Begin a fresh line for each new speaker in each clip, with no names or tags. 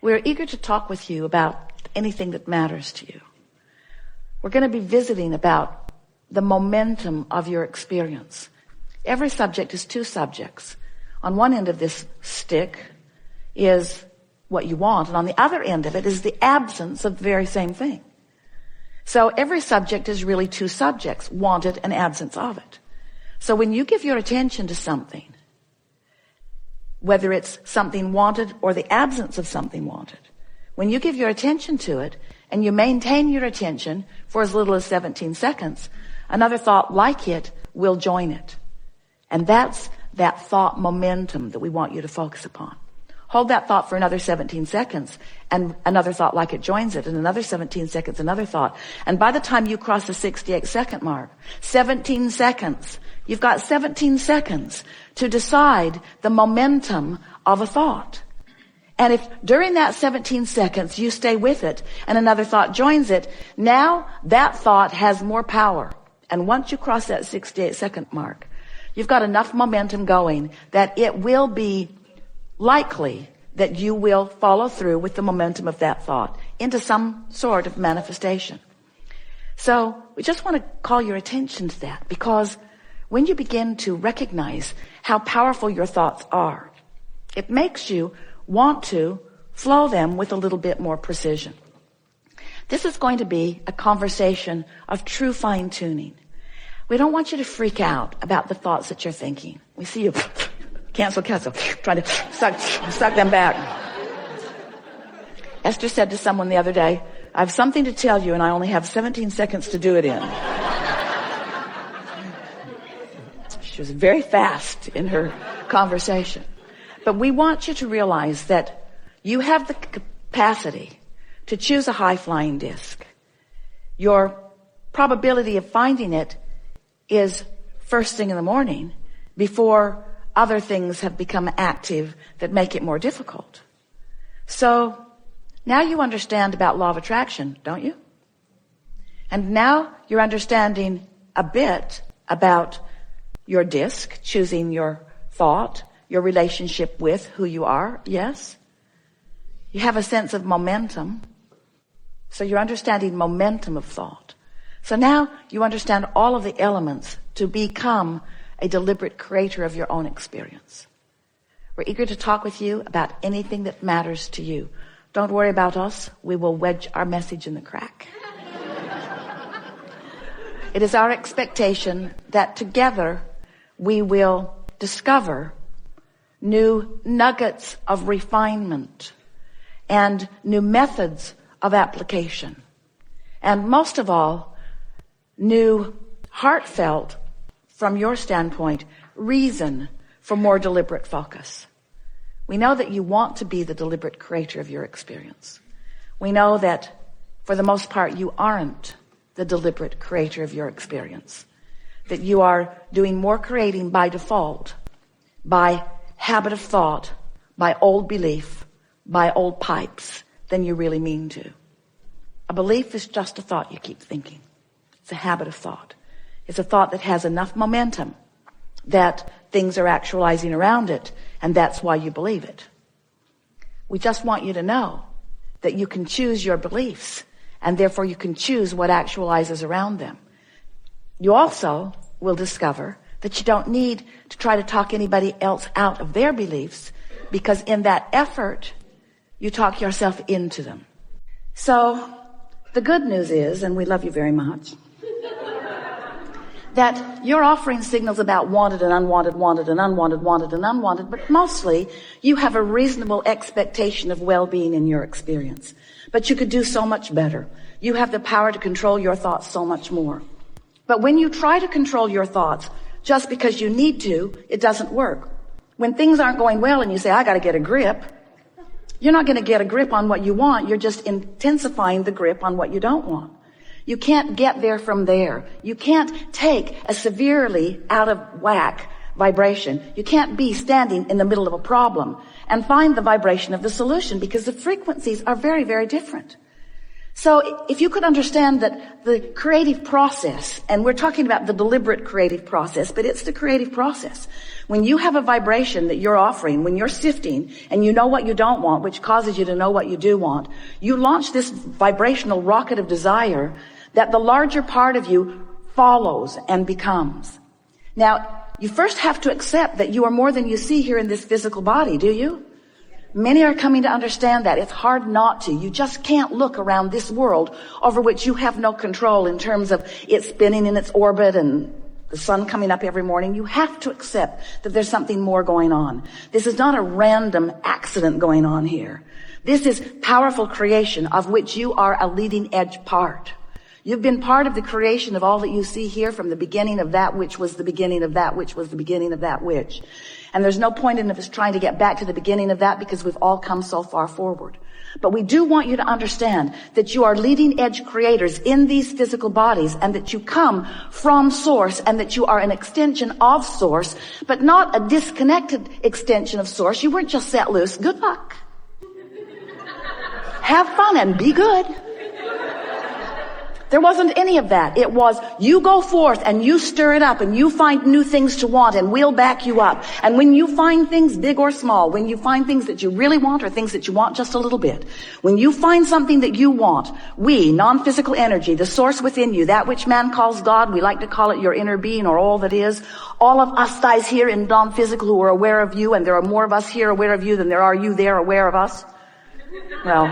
We're eager to talk with you about anything that matters to you. We're going to be visiting about the momentum of your experience. Every subject is two subjects. On one end of this stick is what you want, and on the other end of it is the absence of the very same thing. So every subject is really two subjects, wanted and absence of it. So when you give your attention to something, whether it's something wanted or the absence of something wanted, when you give your attention to it and you maintain your attention for as little as 17 seconds, another thought like it will join it. And that's that thought momentum that we want you to focus upon. Hold that thought for another 17 seconds and another thought like it joins it, and another 17 seconds, another thought. And by the time you cross the 68-second mark, 17 seconds, you've got 17 seconds to decide the momentum of a thought. And if during that 17 seconds you stay with it and another thought joins it, now that thought has more power. And once you cross that 68-second mark, you've got enough momentum going that it will be likely that you will follow through with the momentum of that thought into some sort of manifestation. So we just want to call your attention to that, because when you begin to recognize how powerful your thoughts are, it makes you want to flow them with a little bit more precision. This is going to be a conversation of true fine-tuning. We don't want you to freak out about the thoughts that you're thinking. We see you cancel, trying to suck them back. Esther said to someone the other day, I have something to tell you and I only have 17 seconds to do it in. She was very fast in her conversation. But we want you to realize that you have the capacity to choose a high-flying disc. Your probability of finding it is first thing in the morning, before other things have become active that make it more difficult. So now you understand about law of attraction, don't you? And now you're understanding a bit about your disc, choosing your thought, your relationship with who you are, yes? You have a sense of momentum. So you're understanding momentum of thought. So now you understand all of the elements to become a deliberate creator of your own experience. We're eager to talk with you about anything that matters to you. Don't worry about us. We will wedge our message in the crack. It is our expectation that together we will discover new nuggets of refinement and new methods of application. And most of all, new heartfelt, from your standpoint, reason for more deliberate focus. We know that you want to be the deliberate creator of your experience. We know that for the most part you aren't the deliberate creator of your experience. That you are doing more creating by default, by habit of thought, by old belief, by old pipes, than you really mean to. A belief is just a thought you keep thinking. It's a habit of thought. It's a thought that has enough momentum that things are actualizing around it, and that's why you believe it. We just want you to know that you can choose your beliefs, and therefore you can choose what actualizes around them. You also will discover that you don't need to try to talk anybody else out of their beliefs, because in that effort, you talk yourself into them. So the good news is, and we love you very much, that you're offering signals about wanted and unwanted, wanted and unwanted, wanted and unwanted, but mostly you have a reasonable expectation of well-being in your experience. But you could do so much better. You have the power to control your thoughts so much more. But when you try to control your thoughts just because you need to, it doesn't work. When things aren't going well and you say, I got to get a grip, you're not going to get a grip on what you want. You're just intensifying the grip on what you don't want. You can't get there from there. You can't take a severely out of whack vibration. You can't be standing in the middle of a problem and find the vibration of the solution, because the frequencies are very, very different. So if you could understand that the creative process, and we're talking about the deliberate creative process, but it's the creative process. When you have a vibration that you're offering, when you're sifting and you know what you don't want, which causes you to know what you do want, you launch this vibrational rocket of desire that the larger part of you follows and becomes. Now, you first have to accept that you are more than you see here in this physical body, do you? Many are coming to understand that. It's hard not to. You just can't look around this world over which you have no control in terms of it spinning in its orbit and the sun coming up every morning. You have to accept that there's something more going on. This is not a random accident going on here. This is powerful creation of which you are a leading edge part. You've been part of the creation of all that you see here from the beginning of that which was the beginning of that which was the beginning of that which. And there's no point in us trying to get back to the beginning of that because we've all come so far forward. But we do want you to understand that you are leading edge creators in these physical bodies and that you come from source and that you are an extension of source, but not a disconnected extension of source. You weren't just set loose. Good luck. Have fun and be good. There wasn't any of that. It was, you go forth and you stir it up and you find new things to want and we'll back you up. And when you find things big or small, when you find things that you really want or things that you want just a little bit, when you find something that you want, we, non-physical energy, the source within you, that which man calls God, we like to call it your inner being or all that is, all of us guys here in non-physical who are aware of you, and there are more of us here aware of you than there are you there aware of us. Well,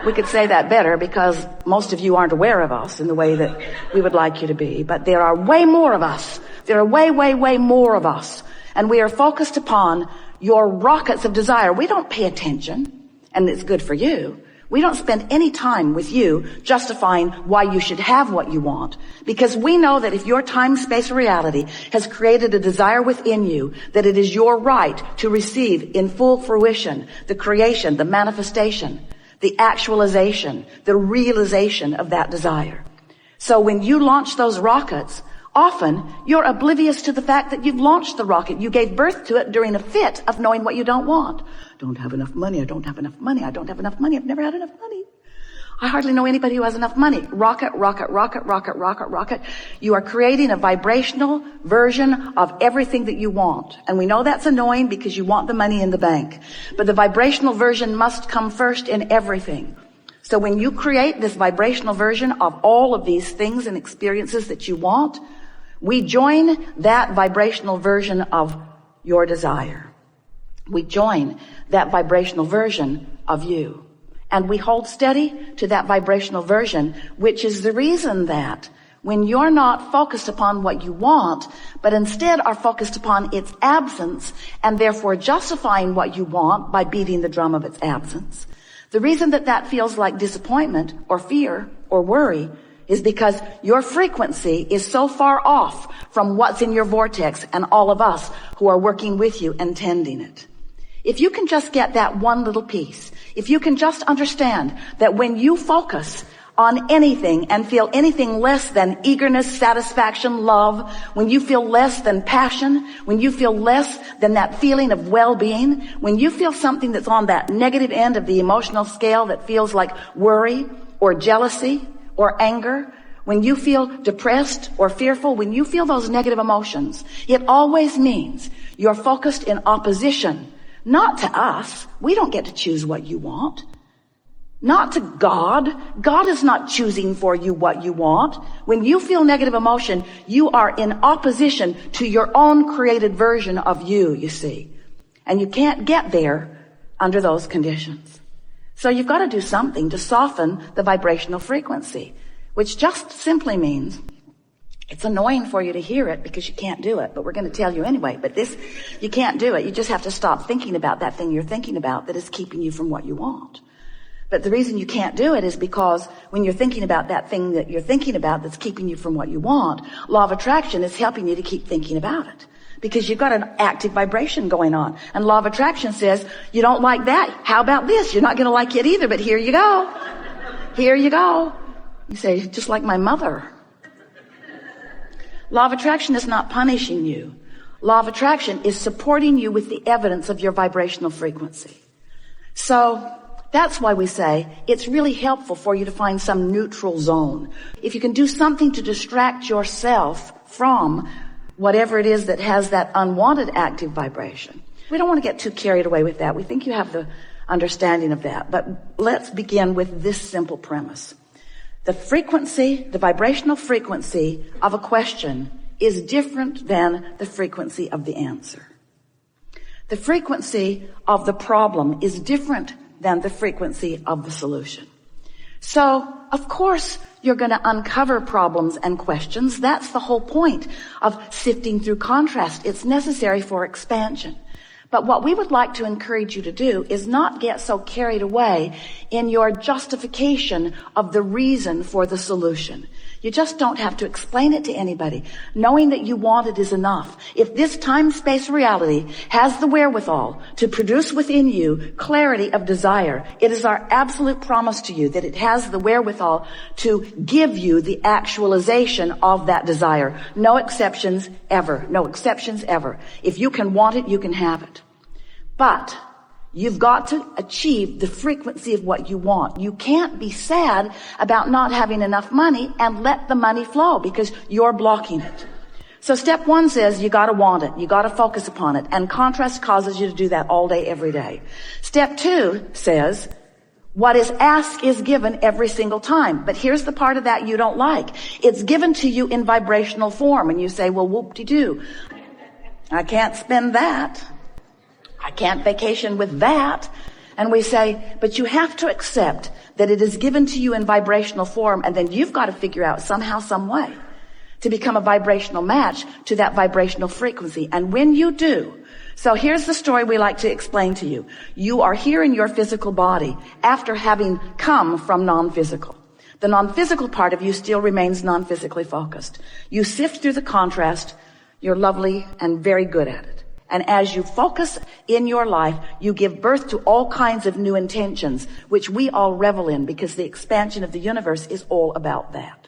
we could say that better because most of you aren't aware of us in the way that we would like you to be. But there are way more of us. There are way, way, way more of us. And we are focused upon your rockets of desire. We don't pay attention, and it's good for you. We don't spend any time with you justifying why you should have what you want. Because we know that if your time, space, or reality has created a desire within you, that it is your right to receive in full fruition the creation, the manifestation, the actualization, the realization of that desire. So when you launch those rockets, often you're oblivious to the fact that you've launched the rocket. You gave birth to it during a fit of knowing what you don't want. Don't have enough money. I don't have enough money. I don't have enough money. I've never had enough money. I hardly know anybody who has enough money. Rocket, rocket, rocket, rocket, rocket, rocket. You are creating a vibrational version of everything that you want. And we know that's annoying because you want the money in the bank. But the vibrational version must come first in everything. So when you create this vibrational version of all of these things and experiences that you want, we join that vibrational version of your desire. We join that vibrational version of you. And we hold steady to that vibrational version, which is the reason that when you're not focused upon what you want, but instead are focused upon its absence and therefore justifying what you want by beating the drum of its absence, the reason that that feels like disappointment or fear or worry is because your frequency is so far off from what's in your vortex and all of us who are working with you and tending it. If you can just get that one little piece, if you can just understand that when you focus on anything and feel anything less than eagerness, satisfaction, love, when you feel less than passion, when you feel less than that feeling of well-being, when you feel something that's on that negative end of the emotional scale that feels like worry or jealousy or anger, when you feel depressed or fearful, when you feel those negative emotions, it always means you're focused in opposition. Not to us. We don't get to choose what you want. Not to God. God is not choosing for you what you want. When you feel negative emotion, you are in opposition to your own created version of you see. And you can't get there under those conditions. So you've got to do something to soften the vibrational frequency, which just simply means it's annoying for you to hear it because you can't do it, but we're going to tell you anyway. But you can't do it. You just have to stop thinking about that thing you're thinking about that is keeping you from what you want. But the reason you can't do it is because when you're thinking about that thing that you're thinking about that's keeping you from what you want, law of attraction is helping you to keep thinking about it because you've got an active vibration going on. And law of attraction says, you don't like that. How about this? You're not going to like it either, but here you go. Here you go. You say, just like my mother. Law of attraction is not punishing you. Law of attraction is supporting you with the evidence of your vibrational frequency. So That's why we say it's really helpful for you to find some neutral zone. If you can do something to distract yourself from whatever it is that has that unwanted active vibration. We don't want to get too carried away with that. We think you have the understanding of that. But let's begin with this simple premise. The frequency, the vibrational frequency of a question is different than the frequency of the answer. The frequency of the problem is different than the frequency of the solution. So, of course, you're going to uncover problems and questions. That's the whole point of sifting through contrast. It's necessary for expansion. But what we would like to encourage you to do is not get so carried away in your justification of the reason for the solution. You just don't have to explain it to anybody. Knowing that you want it is enough. If this time-space reality has the wherewithal to produce within you clarity of desire, it is our absolute promise to you that it has the wherewithal to give you the actualization of that desire. No exceptions ever. No exceptions ever. If you can want it, you can have it. But you've got to achieve the frequency of what you want. You can't be sad about not having enough money and let the money flow because you're blocking it. So step one says you got to want it. You got to focus upon it. And contrast causes you to do that all day, every day. Step two says what is asked is given every single time. But here's the part of that you don't like. It's given to you in vibrational form. And you say, well, whoop-de-doo. I can't spend that. I can't vacation with that. And we say, but you have to accept that it is given to you in vibrational form, and then you've got to figure out somehow, some way to become a vibrational match to that vibrational frequency. And when you do, so here's the story we like to explain to you. You are here in your physical body after having come from non-physical. The non-physical part of you still remains non-physically focused. You sift through the contrast. You're lovely and very good at it. And as you focus in your life, you give birth to all kinds of new intentions, which we all revel in because the expansion of the universe is all about that.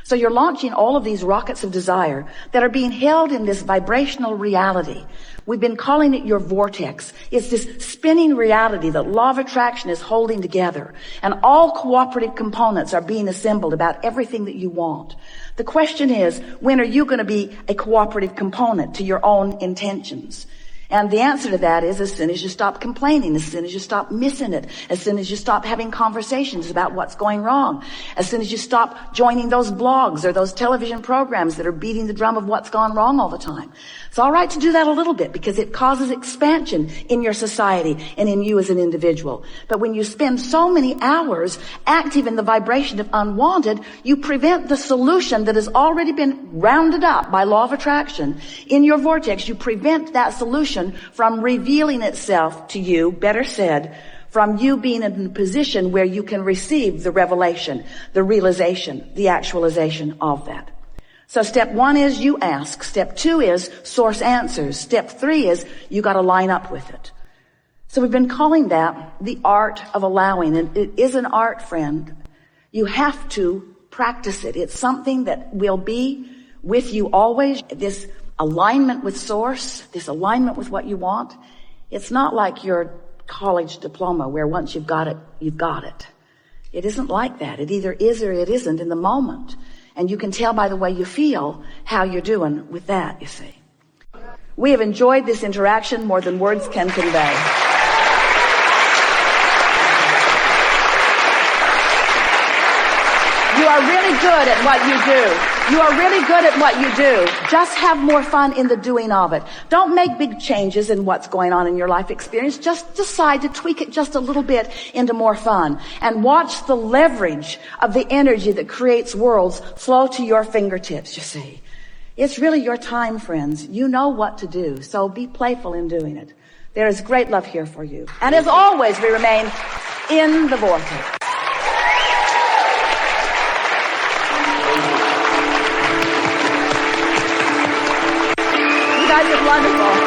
So you're launching all of these rockets of desire that are being held in this vibrational reality. We've been calling it your vortex. It's this spinning reality that law of attraction is holding together. And all cooperative components are being assembled about everything that you want. The question is, when are you going to be a cooperative component to your own intentions? And the answer to that is as soon as you stop complaining, as soon as you stop missing it, as soon as you stop having conversations about what's going wrong, as soon as you stop joining those blogs or those television programs that are beating the drum of what's gone wrong all the time. It's all right to do that a little bit because it causes expansion in your society and in you as an individual. But when you spend so many hours active in the vibration of unwanted, you prevent the solution that has already been rounded up by law of attraction in your vortex. You prevent that solution from revealing itself to you, better said, from you being in a position where you can receive the revelation, the realization, the actualization of that. So step one is you ask. Step two is source answers. Step three is you got to line up with it. So we've been calling that the art of allowing. And it is an art, friend. You have to practice it. It's something that will be with you always. This alignment with source, this alignment with what you want. It's not like your college diploma where once you've got it, you've got it. It isn't like that. It either is or it isn't in the moment. And you can tell by the way you feel how you're doing with that, you see. We have enjoyed this interaction more than words can convey. You are really good at what you do. You are really good at what you do. Just have more fun in the doing of it. Don't make big changes in what's going on in your life experience. Just decide to tweak it just a little bit into more fun. And watch the leverage of the energy that creates worlds flow to your fingertips, you see. It's really your time, friends. You know what to do, so be playful in doing it. There is great love here for you. And as always, we remain in the vortex. You guys are wonderful.